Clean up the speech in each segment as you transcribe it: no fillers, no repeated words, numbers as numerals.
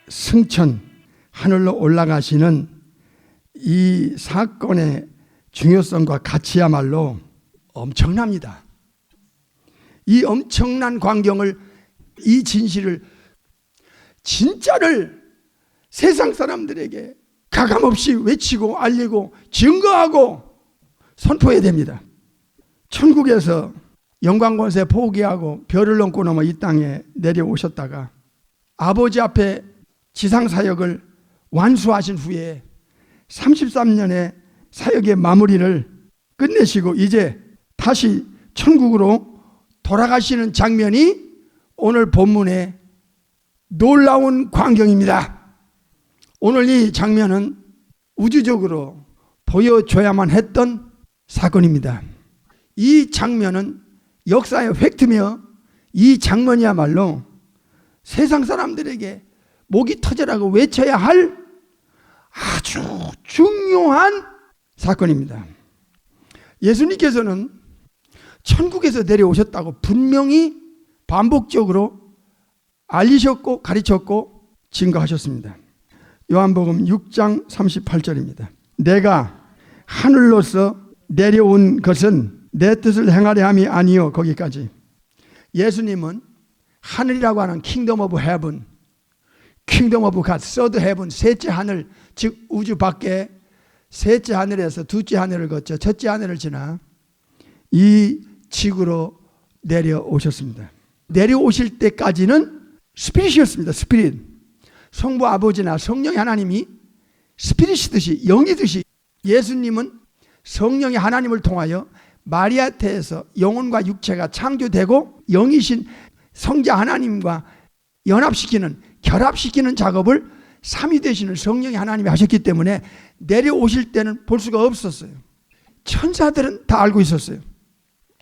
승천, 하늘로 올라가시는 이 사건의 중요성과 가치야말로 엄청납니다. 이 엄청난 광경을, 이 진실을, 진짜를 세상 사람들에게 가감없이 외치고 알리고 증거하고 선포해야 됩니다. 천국에서 영광권세 포기하고 별을 넘고 넘어 이 땅에 내려오셨다가 아버지 앞에 지상사역을 완수하신 후에 33년의 사역의 마무리를 끝내시고 이제 다시 천국으로 돌아가시는 장면이 오늘 본문의 놀라운 광경입니다. 오늘 이 장면은 우주적으로 보여줘야만 했던 사건입니다. 이 장면은 역사의 팩트며 이 장면이야말로 세상 사람들에게 목이 터져라고 외쳐야 할 아주 중요한 사건입니다. 예수님께서는 천국에서 내려오셨다고 분명히 반복적으로 알리셨고 가르쳤고 증거하셨습니다. 요한복음 6장 38절입니다. 내가 하늘로서 내려온 것은 내 뜻을 행하려 함이 아니요. 거기까지. 예수님은 하늘이라고 하는 킹덤 오브 헤븐, 킹덤 오브 갓, 서드 헤븐, 셋째 하늘, 즉 우주 밖에 셋째 하늘에서 둘째 하늘을 거쳐 첫째 하늘을 지나 이 지구로 내려오셨습니다. 내려오실 때까지는 스피릿이었습니다. 스피릿. 성부 아버지나 성령의 하나님이 스피릿이듯이, 영이듯이, 예수님은 성령의 하나님을 통하여 마리아 태에서 영혼과 육체가 창조되고 영이신 성자 하나님과 연합시키는, 결합시키는 작업을 삼위 되시는 성령의 하나님이 하셨기 때문에 내려오실 때는 볼 수가 없었어요. 천사들은 다 알고 있었어요.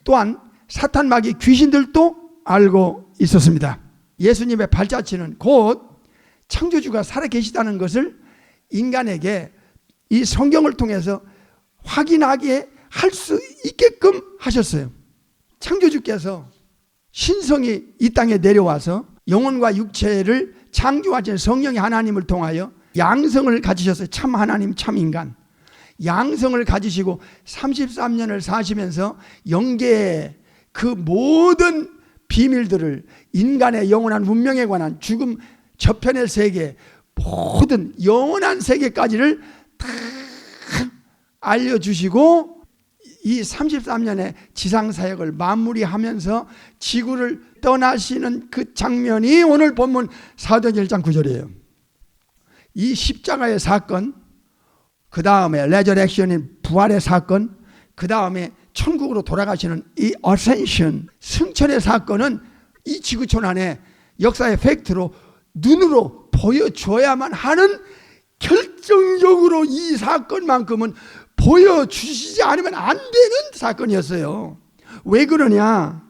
또한 사탄 마귀 귀신들도 알고 있었습니다. 예수님의 발자취는 곧 창조주가 살아계시다는 것을 인간에게 이 성경을 통해서 확인하게 할 수 있게끔 하셨어요. 창조주께서 신성이 이 땅에 내려와서 영혼과 육체를 창조하신 성령의 하나님을 통하여 양성을 가지셨어요. 참 하나님, 참 인간. 양성을 가지시고 33년을 사시면서 영계의 그 모든 비밀들을, 인간의 영원한 운명에 관한, 죽음 저편의 세계, 모든 영원한 세계까지를 다 알려주시고 이 33년의 지상사역을 마무리하면서 지구를 떠나시는 그 장면이 오늘 본문 사도행전 1장 9절이에요. 이 십자가의 사건, 그 다음에 레저렉션인 부활의 사건, 그 다음에 천국으로 돌아가시는 이 어센션, 승천의 사건은 이 지구촌 안에 역사의 팩트로 눈으로 보여줘야만 하는, 결정적으로 이 사건만큼은 보여주시지 않으면 안 되는 사건이었어요. 왜 그러냐?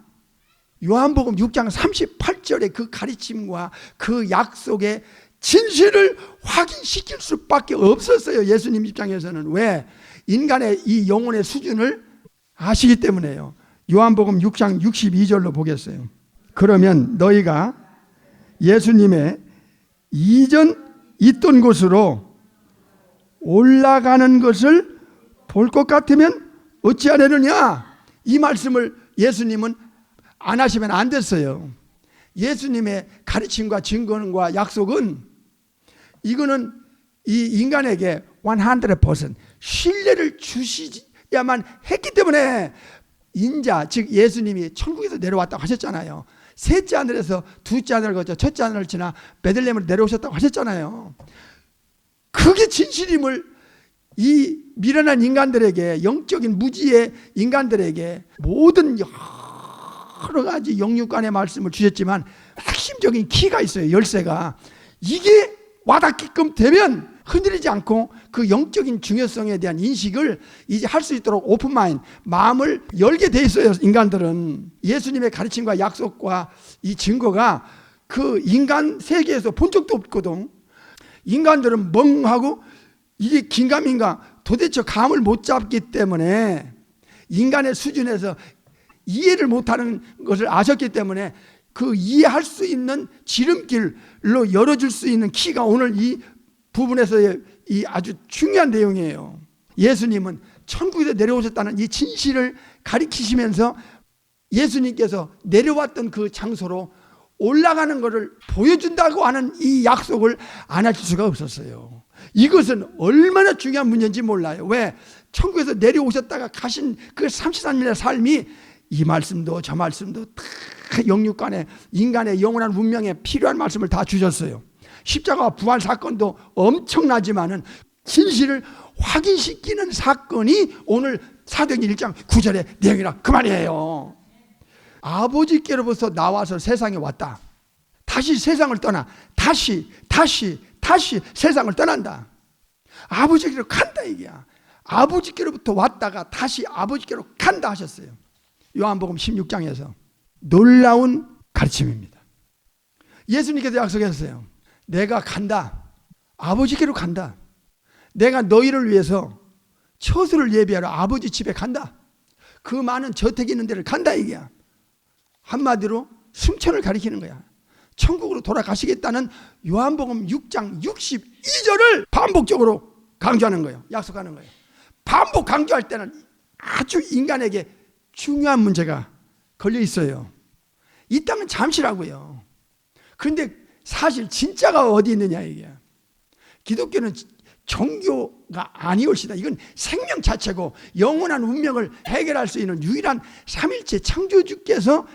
요한복음 6장 38절의 그 가르침과 그 약속의 진실을 확인시킬 수밖에 없었어요. 예수님 입장에서는. 왜? 인간의 이 영혼의 수준을 아시기 때문에요. 요한복음 6장 62절로 보겠어요. 그러면 너희가 예수님의 이전 있던 곳으로 올라가는 것을 볼 것 같으면 어찌하려느냐? 이 말씀을 예수님은 안 하시면 안 됐어요. 예수님의 가르침과 증거와 약속은, 이거는 이 인간에게 100% 신뢰를 주시야만 했기 때문에, 인자, 즉 예수님이 천국에서 내려왔다고 하셨잖아요. 셋째 하늘에서 둘째 하늘을 거쳐 첫째 하늘을 지나 베들레헴으로 내려오셨다고 하셨잖아요. 그게 진실임을 이 미련한 인간들에게, 영적인 무지의 인간들에게 모든 여러 가지 영육간의 말씀을 주셨지만 핵심적인 키가 있어요. 열쇠가. 이게 와닿게끔 되면 흔들리지 않고 그 영적인 중요성에 대한 인식을 이제 할 수 있도록 오픈 마인드, 마음을 열게 돼 있어요. 인간들은 예수님의 가르침과 약속과 이 증거가 그 인간 세계에서 본 적도 없거든. 인간들은 멍하고 이게 긴가민가 도대체 감을 못 잡기 때문에, 인간의 수준에서 이해를 못하는 것을 아셨기 때문에 그 이해할 수 있는 지름길로 열어줄 수 있는 키가 오늘 이 부분에서의 이 아주 중요한 내용이에요. 예수님은 천국에서 내려오셨다는 이 진실을 가리키시면서 예수님께서 내려왔던 그 장소로 올라가는 것을 보여준다고 하는 이 약속을 안 하실 수가 없었어요. 이것은 얼마나 중요한 문제인지 몰라요. 왜? 천국에서 내려오셨다가 가신 그 33년의 삶이 이 말씀도 저 말씀도 다 영육간에 인간의 영원한 운명에 필요한 말씀을 다 주셨어요. 십자가와 부활 사건도 엄청나지만은 진실을 확인시키는 사건이 오늘 사도행전 1장 9절의 내용이라 그 말이에요. 아버지께로부터 나와서 세상에 왔다. 다시 세상을 떠나. 다시 세상을 떠난다. 아버지께로 간다 이게야. 아버지께로부터 왔다가 다시 아버지께로 간다 하셨어요. 요한복음 16장에서 놀라운 가르침입니다. 예수님께서 약속했어요. 내가 간다. 아버지께로 간다. 내가 너희를 위해서 처소를 예비하러 아버지 집에 간다. 그 많은 저택이 있는 데를 간다 이게야. 한마디로 승천을 가리키는 거야. 천국으로 돌아가시겠다는 요한복음 6장 62절을 반복적으로 강조하는 거예요. 약속하는 거예요. 반복 강조할 때는 아주 인간에게 중요한 문제가 걸려 있어요. 이 땅은 잠시라고요. 그런데 사실 진짜가 어디 있느냐 이게. 기독교는 종교가 아니올시다. 이건 생명 자체고 영원한 운명을 해결할 수 있는 유일한 삼일체 창조주께서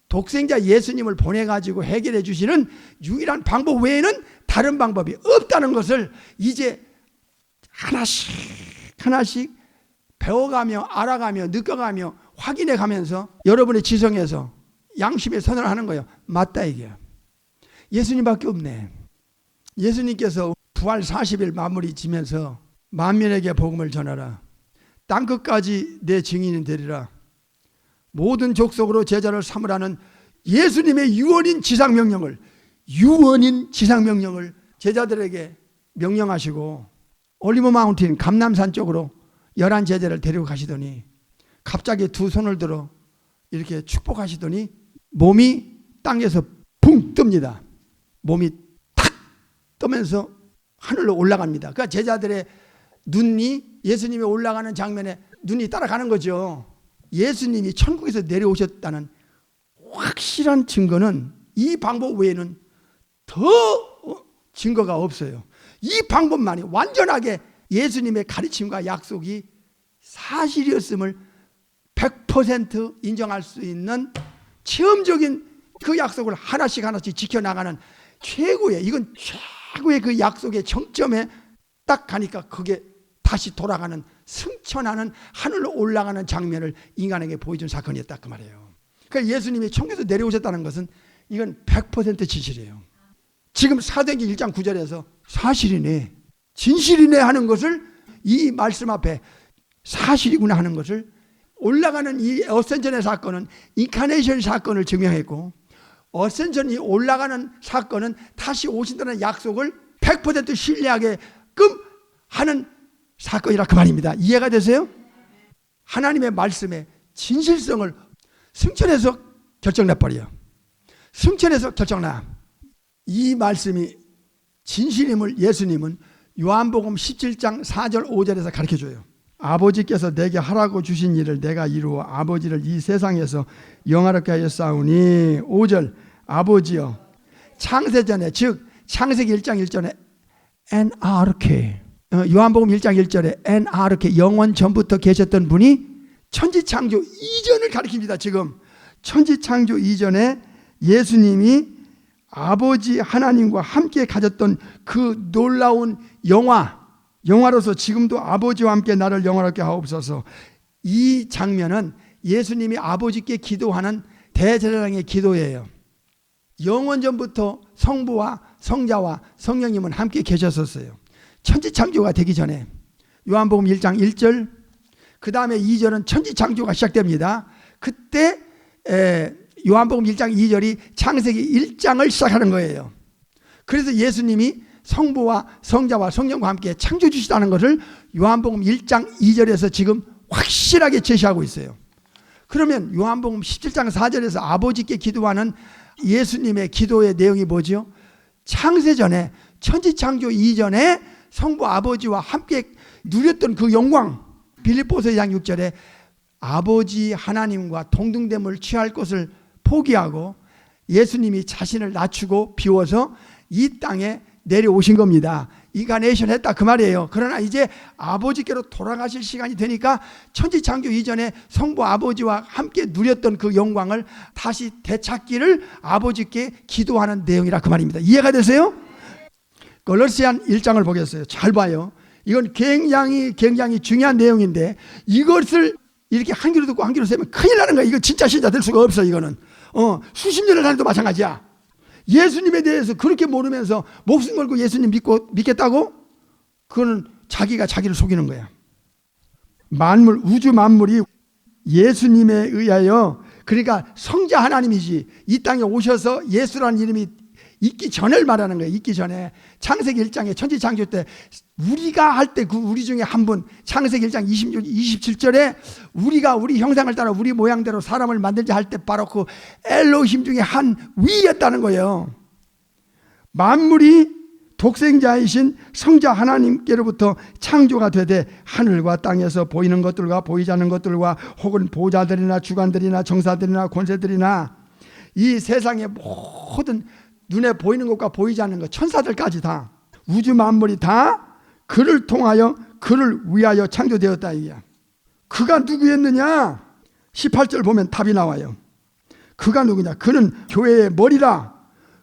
독생자 예수님을 보내가지고 해결해 주시는 유일한 방법 외에는 다른 방법이 없다는 것을 이제 하나씩 배워가며 알아가며 느껴가며 확인해 가면서 여러분의 지성에서 양심에 선언을 하는 거예요. 맞다 이게. 예수님밖에 없네. 예수님께서 부활 40일 마무리 지면서 만민에게 복음을 전하라. 땅끝까지 내 증인이 되리라. 모든 족속으로 제자를 삼으라는 예수님의 유언인 지상명령을 제자들에게 명령하시고 올리브 마운틴 감람산 쪽으로 11 제자를 데리고 가시더니 갑자기 두 손을 들어 이렇게 축복하시더니 몸이 땅에서 붕 뜹니다. 몸이 탁 뜨면서 하늘로 올라갑니다. 그러니까 제자들의 눈이 예수님이 올라가는 장면에 눈이 따라가는 거죠. 예수님이 천국에서 내려오셨다는 확실한 증거는 이 방법 외에는 더 증거가 없어요. 이 방법만이 완전하게 예수님의 가르침과 약속이 사실이었음을 100% 인정할 수 있는 체험적인 그 약속을 하나씩 지켜나가는 이건 최고의 그 약속의 정점에 딱 가니까 그게 다시 돌아가는 승천하는 하늘로 올라가는 장면을 인간에게 보여준 사건이었다 그 말이에요. 그러니까 예수님이 천국에서 내려오셨다는 것은 이건 100% 진실이에요. 지금 사도행전 1장 9절에서 사실이네 진실이네 하는 것을 이 말씀 앞에 사실이구나 하는 것을 올라가는 이 어센전의 사건은 인카네이션 사건을 증명했고 어센전이 올라가는 사건은 다시 오신다는 약속을 100% 신뢰하게끔 하는 사건이라 그 말입니다. 이해가 되세요? 하나님의 말씀의 진실성을 승천해서 결정내버려. 승천해서 결정나. 이 말씀이 진실임을 예수님은 요한복음 17장 4절 5절에서 가르쳐줘요. 아버지께서 내게 하라고 주신 일을 내가 이루어 아버지를 이 세상에서 영화롭게 하였사오니 5절 아버지여 창세전에 즉 창세기 1장 1절에 NRK 요한복음 1장 1절에 NRK 영원 전부터 계셨던 분이 천지창조 이전을 가리킵니다. 지금 천지창조 이전에 예수님이 아버지 하나님과 함께 가졌던 그 놀라운 영화로서 지금도 아버지와 함께 나를 영화롭게 하옵소서. 이 장면은 예수님이 아버지께 기도하는 대제사장의 기도예요. 영원 전부터 성부와 성자와 성령님은 함께 계셨었어요. 천지창조가 되기 전에 요한복음 1장 1절 그 다음에 2절은 천지창조가 시작됩니다. 그때 요한복음 1장 2절이 창세기 1장을 시작하는 거예요. 그래서 예수님이 성부와 성자와 성령과 함께 창조 주시다는 것을 요한복음 1장 2절에서 지금 확실하게 제시하고 있어요. 그러면 요한복음 17장 4절에서 아버지께 기도하는 예수님의 기도의 내용이 뭐죠? 창세전에 천지창조 이전에 성부 아버지와 함께 누렸던 그 영광. 빌립보서 2장 6절에 아버지 하나님과 동등됨을 취할 것을 포기하고 예수님이 자신을 낮추고 비워서 이 땅에 내려오신 겁니다. 인카네이션 했다 그 말이에요. 그러나 이제 아버지께로 돌아가실 시간이 되니까 천지창조 이전에 성부 아버지와 함께 누렸던 그 영광을 다시 되찾기를 아버지께 기도하는 내용이라 그 말입니다. 이해가 되세요? 골로새안 1장을 보겠어요. 잘 봐요. 이건 굉장히 중요한 내용인데 이것을 이렇게 한 귀로 듣고 한 귀로 세면 큰일 나는 거야. 이거 진짜 신자 될 수가 없어. 이거는 수십 년을 다녀도 마찬가지야. 예수님에 대해서 그렇게 모르면서 목숨 걸고 예수님 믿겠다고? 그거는 자기가 자기를 속이는 거야. 만물, 우주 만물이 예수님에 의하여, 그러니까 성자 하나님이지 이 땅에 오셔서 예수라는 이름이 있기 전을 말하는 거예요. 있기 전에 창세기 1장에 천지창조 때 우리가 할 때 그 우리 중에 한 분, 창세기 1장 27절에 우리가 우리 형상을 따라 우리 모양대로 사람을 만들자 할 때 바로 그 엘로힘 중에 한 위였다는 거예요. 만물이 독생자이신 성자 하나님께로부터 창조가 되되 하늘과 땅에서 보이는 것들과 보이지 않는 것들과 혹은 보좌들이나 주관들이나 정사들이나 권세들이나 이 세상의 모든 눈에 보이는 것과 보이지 않는 것, 천사들까지 다, 우주 만물이 다 그를 통하여 그를 위하여 창조되었다. 이야. 그가 누구였느냐? 18절 보면 답이 나와요. 그가 누구냐? 그는 교회의 머리라.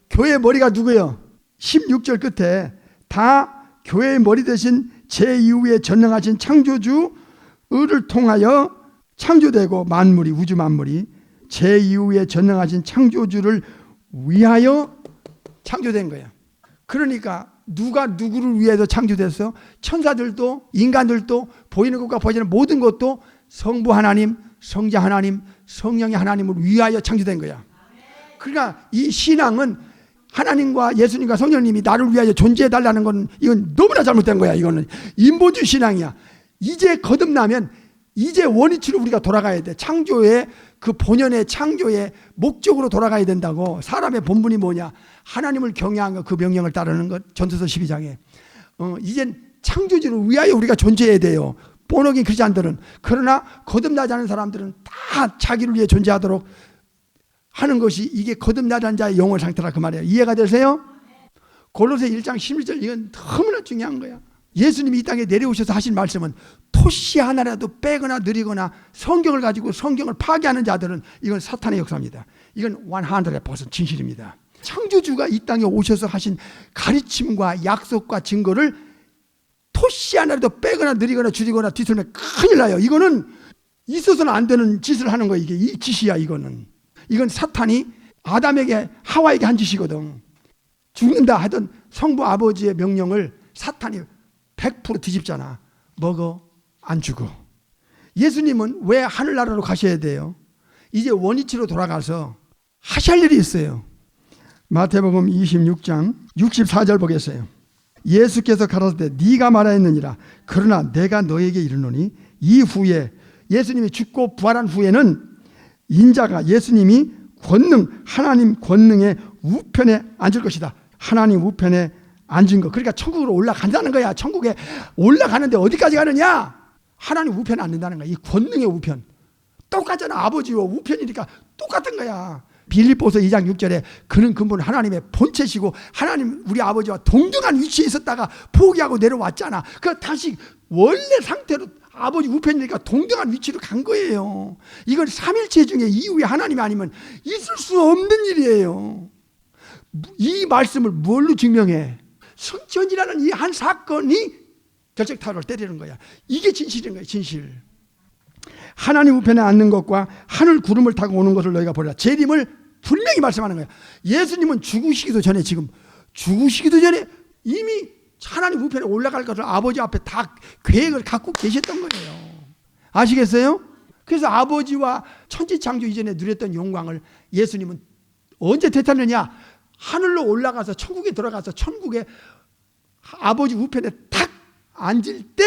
교회의 머리가 누구예요? 16절 끝에 다 교회의 머리 대신 제2위에 전능하신 창조주를 통하여 창조되고 만물이, 우주 만물이 제2위에 전능하신 창조주를 위하여 창조된 거예요. 그러니까 누가 누구를 위해서 창조됐어? 천사들도 인간들도 보이는 것과 보이지 않는 모든 것도 성부 하나님, 성자 하나님, 성령의 하나님을 위하여 창조된 거야. 그러니까 이 신앙은 하나님과 예수님과 성령님이 나를 위하여 존재해달라는 건 이건 너무나 잘못된 거야. 이거는 인본주의 신앙이야. 이제 거듭나면 이제 원위치로 우리가 돌아가야 돼. 창조의 그 본연의 창조의 목적으로 돌아가야 된다고. 사람의 본분이 뭐냐? 하나님을 경외한 것, 그 명령을 따르는 것. 전도서 12장에 이젠 창조주를 위하여 우리가 존재해야 돼요. 본어긴 크리스찬들은. 그러나 거듭나지 않은 사람들은 다 자기를 위해 존재하도록 하는 것이 이게 거듭나지 않은 자의 영혼 상태라 그 말이에요. 이해가 되세요? 골로새 1장 11절 이건 너무나 중요한 거야. 예수님이 이 땅에 내려오셔서 하신 말씀은 토시 하나라도 빼거나 느리거나 성경을 가지고 성경을 파괴하는 자들은 이건 사탄의 역사입니다. 이건 100% 진실입니다. 창조주가 이 땅에 오셔서 하신 가르침과 약속과 증거를 토시 하나라도 빼거나 느리거나 줄이거나 뒤틀면 큰일 나요. 이거는 있어서는 안 되는 짓을 하는 거예요. 이게 이 짓이야. 이건 사탄이 아담에게 하와에게 한 짓이거든. 죽는다 하던 성부 아버지의 명령을 사탄이 100% 뒤집잖아. 먹어 안 죽어. 예수님은 왜 하늘나라로 가셔야 돼요? 이제 원위치로 돌아가서 하실 일이 있어요. 마태복음 26장 64절 보겠어요. 예수께서 가라사대 네가 말하였느니라. 그러나 내가 너에게 이르노니 이후에, 예수님이 죽고 부활한 후에는 인자가, 예수님이 하나님 권능의 우편에 앉을 것이다. 하나님 우편에 앉은 거. 그러니까 천국으로 올라간다는 거야. 천국에 올라가는데 어디까지 가느냐? 하나님 우편에 앉는다는 거야. 이 권능의 우편. 똑같잖아. 아버지와 우편이니까 똑같은 거야. 빌립보서 2장 6절에 그는 근본 하나님의 본체시고 하나님 우리 아버지와 동등한 위치에 있었다가 포기하고 내려왔잖아. 그 다시 원래 상태로 아버지 우편이니까 동등한 위치로 간 거예요. 이건 삼일체 중에 이후에 하나님이 아니면 있을 수 없는 일이에요. 이 말씀을 뭘로 증명해? 성천이라는 이 한 사건이 결정타를 때리는 거야. 이게 진실인 거야. 진실. 하나님 우편에 앉는 것과 하늘 구름을 타고 오는 것을 너희가 보리라. 재림을 분명히 말씀하는 거야. 예수님은 죽으시기도 전에, 지금 죽으시기도 전에 이미 하나님 우편에 올라갈 것을 아버지 앞에 다 계획을 갖고 계셨던 거예요. 아시겠어요? 그래서 아버지와 천지창조 이전에 누렸던 영광을 예수님은 언제 되찾느냐? 하늘로 올라가서 천국에 들어가서 천국에 아버지 우편에 탁 앉을 때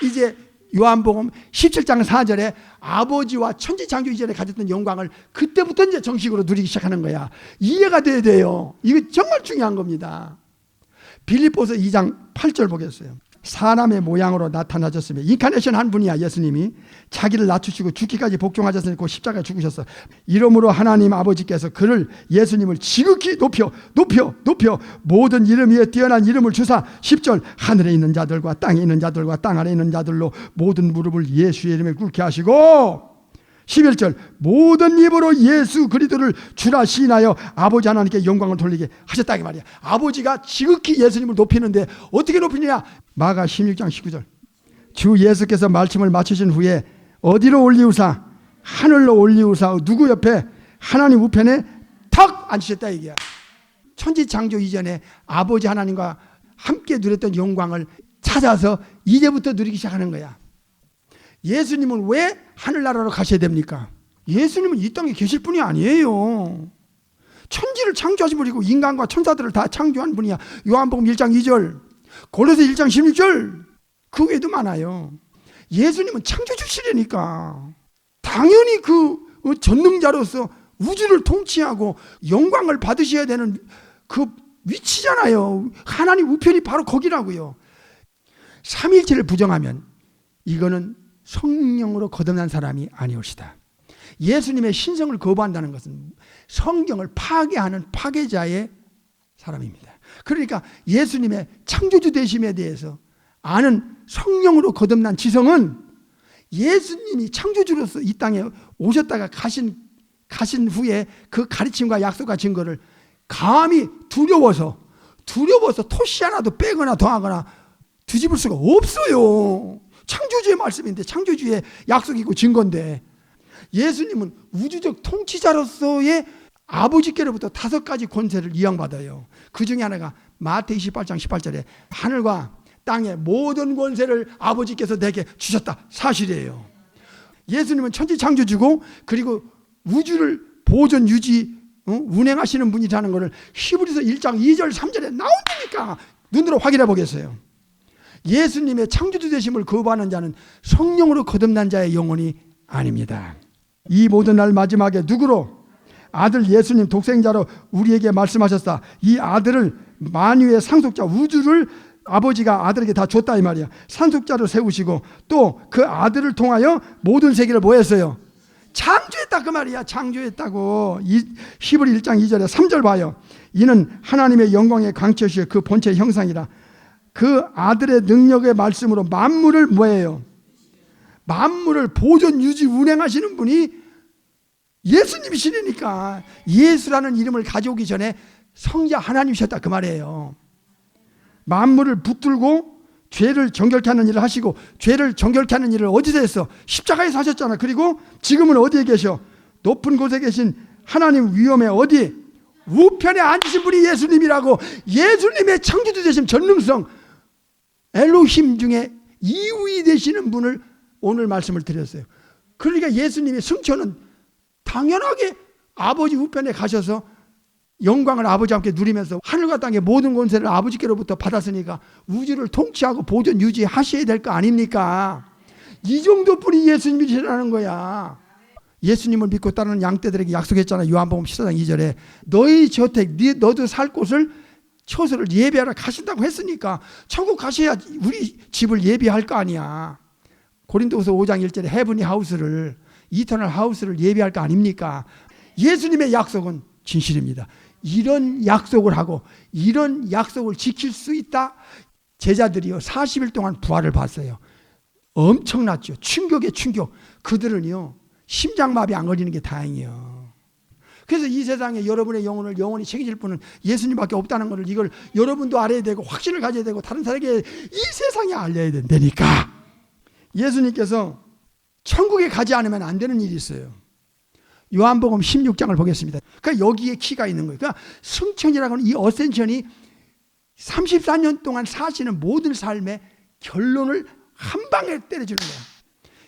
이제 요한복음 17장 4절에 아버지와 천지창조 이전에 가졌던 영광을 그때부터 이제 정식으로 누리기 시작하는 거야. 이해가 돼야 돼요. 이거 정말 중요한 겁니다. 빌립보서 2장 8절 보겠어요. 사람의 모양으로 나타나셨으며 인카네이션 한 분이야. 예수님이 자기를 낮추시고 죽기까지 복종하셨으니 그 십자가에 죽으셨어. 이러므로 하나님 아버지께서 그를 예수님을 지극히 높여 모든 이름 위에 뛰어난 이름을 주사 10절 하늘에 있는 자들과 땅에 있는 자들과 땅 아래에 있는 자들로 모든 무릎을 예수의 이름에 꿇게 하시고 11절 모든 입으로 예수 그리스도를 주라 시인하여 아버지 하나님께 영광을 돌리게 하셨다 이 말이야. 아버지가 지극히 예수님을 높이는데 어떻게 높이느냐? 마가 16장 19절 주 예수께서 말씀을 마치신 후에 어디로 올리우사? 하늘로 올리우사 누구 옆에? 하나님 우편에 탁 앉으셨다 얘기야. 천지창조 이전에 아버지 하나님과 함께 누렸던 영광을 찾아서 이제부터 누리기 시작하는 거야. 예수님은 왜 하늘나라로 가셔야 됩니까? 예수님은 이 땅에 계실 분이 아니에요. 천지를 창조하신 분이고 인간과 천사들을 다 창조한 분이야. 요한복음 1장 2절, 고린도서 1장 16절, 그 외에도 많아요. 예수님은 창조주시라니까. 당연히 그 전능자로서 우주를 통치하고 영광을 받으셔야 되는 그 위치잖아요. 하나님 우편이 바로 거기라고요. 삼위일체를 부정하면 이거는 성령으로 거듭난 사람이 아니올시다. 예수님의 신성을 거부한다는 것은 성경을 파괴하는 파괴자의 사람입니다. 그러니까 예수님의 창조주 되심에 대해서 아는 성령으로 거듭난 지성은 예수님이 창조주로서 이 땅에 오셨다가 가신 후에 그 가르침과 약속과 증거를 감히 두려워서 토시 하나도 빼거나 더하거나 뒤집을 수가 없어요. 창조주의 말씀인데, 창조주의 약속이고 증거인데, 예수님은 우주적 통치자로서의 아버지께로부터 5가지 권세를 이양받아요. 그 중에 하나가 마태 28장 18절에 하늘과 땅의 모든 권세를 아버지께서 내게 주셨다. 사실이에요. 예수님은 천지창조주고 그리고 우주를 보존 유지 운행하시는 분이라는 것을 히브리서 1장 2절 3절에 나온다니까. 눈으로 확인해 보겠어요. 예수님의 창조주 되심을 거부하는 자는 성령으로 거듭난 자의 영혼이 아닙니다. 이 모든 날 마지막에 누구로? 아들 예수님 독생자로 우리에게 말씀하셨다. 이 아들을 만유의 상속자, 우주를 아버지가 아들에게 다 줬다 이 말이야. 상속자로 세우시고 또 그 아들을 통하여 모든 세계를 뭐 했어요? 창조했다 그 말이야. 창조했다고. 히브리 1장 2절에 3절 봐요. 이는 하나님의 영광의 광채시여 그 본체의 형상이라. 그 아들의 능력의 말씀으로 만물을 뭐예요? 만물을 보존 유지 운행하시는 분이 예수님이시니까. 예수라는 이름을 가져오기 전에 성자 하나님이셨다 그 말이에요. 만물을 붙들고 죄를 정결케 하는 일을 하시고, 죄를 정결케 하는 일을 어디서 했어? 십자가에서 하셨잖아. 그리고 지금은 어디에 계셔? 높은 곳에 계신 하나님 위엄에 어디? 우편에 앉으신 분이 예수님이라고. 예수님의 창조주 되심 전능성 엘로힘 중에 2위 되시는 분을 오늘 말씀을 드렸어요. 그러니까 예수님의 승천은 당연하게 아버지 우편에 가셔서 영광을 아버지와 함께 누리면서 하늘과 땅의 모든 권세를 아버지께로부터 받았으니까 우주를 통치하고 보존 유지하셔야 될 거 아닙니까? 이 정도뿐이 예수님이시라는 거야. 예수님을 믿고 따르는 양떼들에게 약속했잖아. 요한복음 14장 2절에 너희 저택 너도 살 곳을 처소를 예비하러 가신다고 했으니까 천국 가셔야 우리 집을 예비할 거 아니야. 고린도후서 5장 1절에 헤븐리 하우스를, 이터널 하우스를 예비할 거 아닙니까? 예수님의 약속은 진실입니다. 이런 약속을 하고 이런 약속을 지킬 수 있다. 제자들이요 40일 동안 부활을 봤어요. 엄청났죠. 충격에 충격. 그들은요 심장마비 안 걸리는 게 다행이에요. 그래서 이 세상에 여러분의 영혼을 영원히 책임질 분은 예수님밖에 없다는 것을 이걸 여러분도 알아야 되고 확신을 가져야 되고 다른 사람에게 이 세상에 알려야 된다니까. 예수님께서 천국에 가지 않으면 안 되는 일이 있어요. 요한복음 16장을 보겠습니다. 그러니까 여기에 키가 있는 거예요. 그러니까 승천이라고 하는 이 어센션이 34년 동안 사시는 모든 삶의 결론을 한 방에 때려주는 거예요.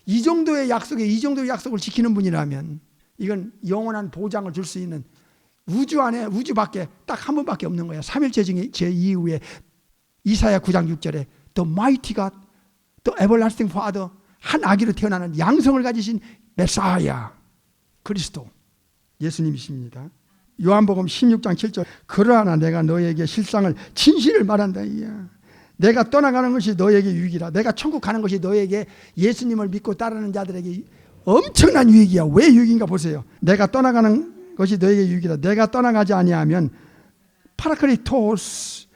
이 정도의 약속을 지키는 분이라면 이건 영원한 보장을 줄 수 있는 우주 안에 우주밖에 딱 한 분밖에 없는 거예요. 삼일체 중에 제 이후에 이사야 9장 6절에 The mighty God, the everlasting Father 한 아기로 태어나는 양성을 가지신 메사야 그리스도 예수님이십니다. 요한복음 16장 7절 그러나 내가 너에게 실상을 진실을 말한다. 내가 떠나가는 것이 너에게 유익이라. 내가 천국 가는 것이 너에게 예수님을 믿고 따르는 자들에게 엄청난 유익이야. 왜 유익인가 보세요. 내가 떠나가는 것이 너에게 유익이라. 내가 떠나가지 아니하면 파라크리토스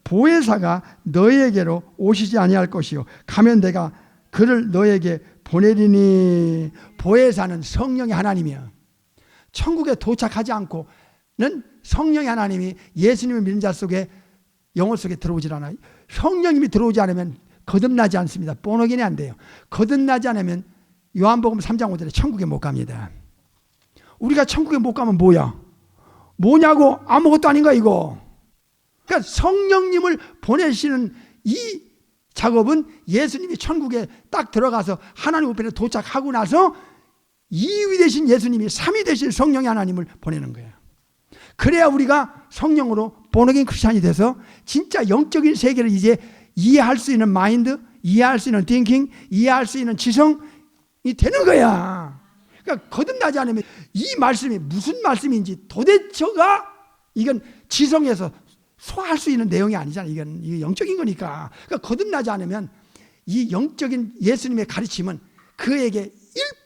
보혜사가 너에게로 오시지 아니할 것이요 가면 내가 그를 너에게 보내리니. 보혜사는 성령의 하나님이야. 천국에 도착하지 않고는 성령의 하나님이 예수님을 믿는 자 속에 영혼 속에 들어오질 않아요. 성령님이 들어오지 않으면 거듭나지 않습니다. 본어긴이 안 돼요. 거듭나지 않으면 요한복음 3장 5절에 천국에 못 갑니다. 우리가 천국에 못 가면 뭐냐고? 아무것도 아닌 거야 이거. 그러니까 성령님을 보내시는 이 작업은 예수님이 천국에 딱 들어가서 하나님 우편에 도착하고 나서 2위 되신 예수님이 3위 되신 성령의 하나님을 보내는 거예요. 그래야 우리가 성령으로 본어긴 크리스찬이 돼서 진짜 영적인 세계를 이제 이해할 수 있는 마인드, 이해할 수 있는 띵킹, 이해할 수 있는 지성이 되는 거야. 그러니까 거듭나지 않으면 이 말씀이 무슨 말씀인지 도대체가 이건 지성에서 소화할 수 있는 내용이 아니잖아. 이게 영적인 거니까. 그러니까 거듭나지 않으면 이 영적인 예수님의 가르침은 그에게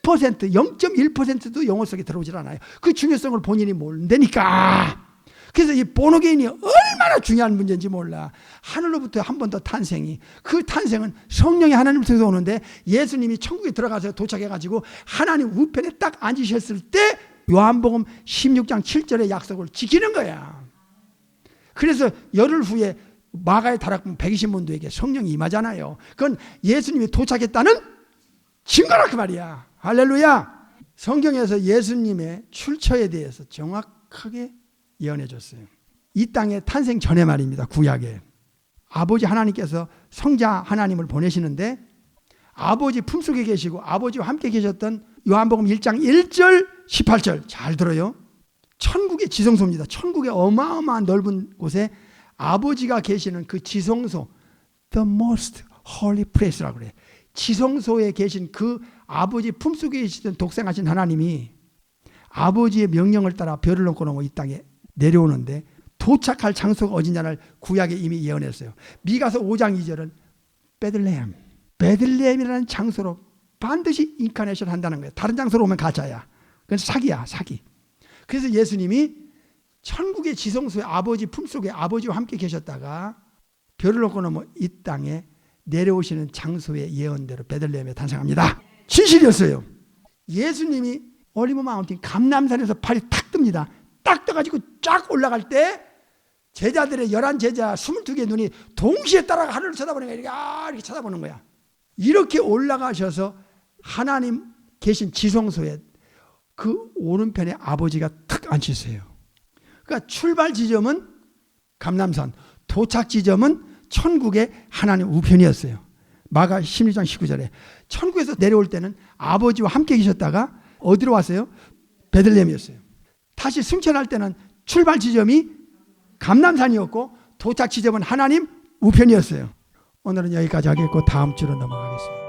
1%, 0.1%도 영혼 속에 들어오질 않아요. 그 중요성을 본인이 모른다니까. 그래서 이 본어게인이 얼마나 중요한 문제인지 몰라. 하늘로부터 한 번 더 탄생이. 그 탄생은 성령이 하나님께서 오는데 예수님이 천국에 들어가서 도착해가지고 하나님 우편에 딱 앉으셨을 때 요한복음 16장 7절의 약속을 지키는 거야. 그래서 열흘 후에 마가의 다락방 120문도에게 성령이 임하잖아요. 그건 예수님이 도착했다는 증거라 그 말이야. 할렐루야. 성경에서 예수님의 출처에 대해서 정확하게 예언해 줬어요. 이 땅에 탄생 전에 말입니다. 구약에 아버지 하나님께서 성자 하나님을 보내시는데 아버지 품속에 계시고 아버지와 함께 계셨던 요한복음 1장 1절 18절 잘 들어요. 천국의 지성소입니다. 천국의 어마어마한 넓은 곳에 아버지가 계시는 그 지성소, the most holy place라고 그래. 지성소에 계신 그 아버지 품속에 계시던 독생하신 하나님이 아버지의 명령을 따라 별을 넘고 넘어 이 땅에 내려오는데 도착할 장소가 어디냐를 구약에 이미 예언했어요. 미가서 5장 2절은 베들레헴이라는 장소로 반드시 인카네이션 한다는 거예요. 다른 장소로 오면 가짜야. 그건 사기야, 사기. 그래서 예수님이 천국의 지성소에 아버지 품속에 아버지와 함께 계셨다가 별을 넘고 넘어 이 땅에 내려오시는 장소의 예언대로 베들레헴에 탄생합니다. 진실이었어요. 예수님이 올리브 마운틴 감람산에서 팔이 탁 뜹니다. 딱 떠가지고 쫙 올라갈 때 제자들의 11제자 22개의 눈이 동시에 따라가 하늘을 쳐다보는 거야. 이렇게 쳐다보는 거야. 이렇게 올라가셔서 하나님 계신 지성소에 그 오른편에 아버지가 탁 앉으세요. 그러니까 출발 지점은 감람산, 도착 지점은 천국의 하나님 우편이었어요. 마가 16장 19절에 천국에서 내려올 때는 아버지와 함께 계셨다가 어디로 왔어요? 베들레헴이었어요. 다시 승천할 때는 출발 지점이 감람산이었고 도착 지점은 하나님 우편이었어요. 오늘은 여기까지 하겠고 다음 주로 넘어가겠습니다.